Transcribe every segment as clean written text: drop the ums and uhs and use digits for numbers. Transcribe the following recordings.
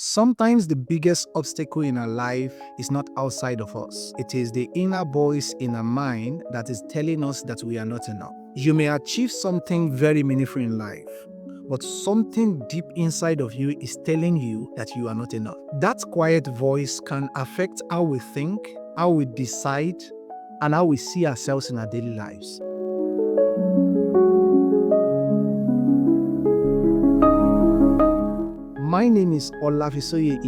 Sometimes the biggest obstacle in our life is not outside of us. It is the inner voice in our mind that is telling us that we are not enough. You may achieve something very meaningful in life, but something deep inside of you is telling you that you are not enough. That quiet voice can affect how we think, how we decide, and how we see ourselves in our daily lives. My name is Olafisoye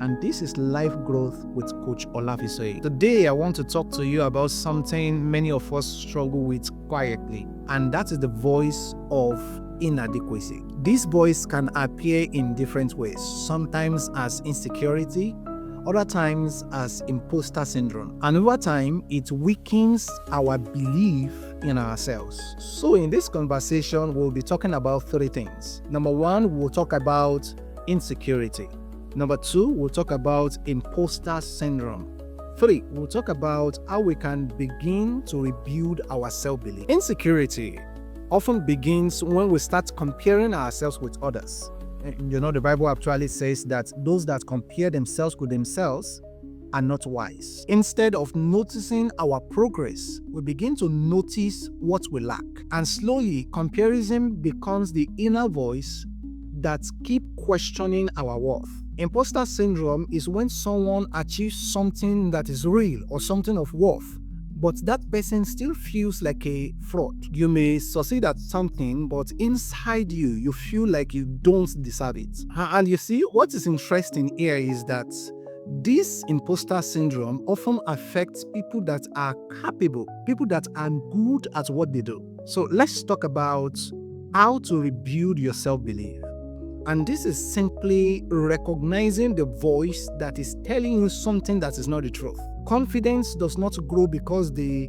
and this is Life Growth with Coach Olafisoye. Today I want to talk to you about something many of us struggle with quietly, and that is the voice of inadequacy. This voice can appear in different ways, sometimes as insecurity, other times as impostor syndrome, and over time it weakens our belief in ourselves. So in this conversation we'll be talking about three things. Number one, we'll talk about insecurity. Number two, we'll talk about imposter syndrome. Three, we'll talk about how we can begin to rebuild our self-belief. Insecurity often begins when we start comparing ourselves with others. You know, the Bible actually says that those that compare themselves with themselves are not wise. Instead of noticing our progress, we begin to notice what we lack. And slowly, comparison becomes the inner voice that keep questioning our worth. Imposter syndrome is when someone achieves something that is real or something of worth, but that person still feels like a fraud. You may succeed at something, but inside you, you feel like you don't deserve it. And you see, what is interesting here is that this imposter syndrome often affects people that are capable, people that are good at what they do. So let's talk about how to rebuild your self-belief. And this is simply recognizing the voice that is telling you something that is not the truth. Confidence does not grow because the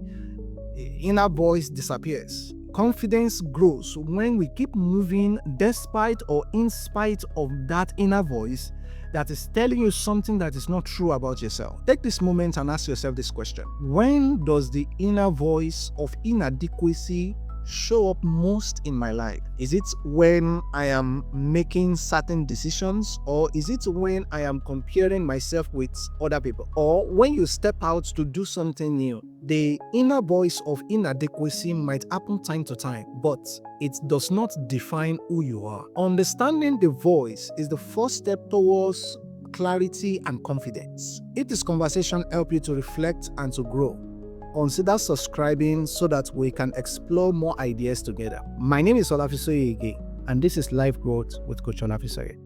inner voice disappears. Confidence grows when we keep moving despite or in spite of that inner voice that is telling you something that is not true about yourself. Take this moment and ask yourself this question. When does the inner voice of inadequacy show up most in my life? Is it when I am making certain decisions, or is it when I am comparing myself with other people, or when you step out to do something new? The inner voice of inadequacy might happen time to time, but it does not define who you are. Understanding the voice is the first step towards clarity and confidence. If this conversation helps you to reflect and to grow, consider subscribing so that we can explore more ideas together. My name is Olafisoye and this is Life Growth with Coach Olafisoye.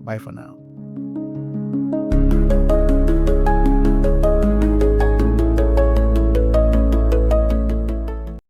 Bye for now.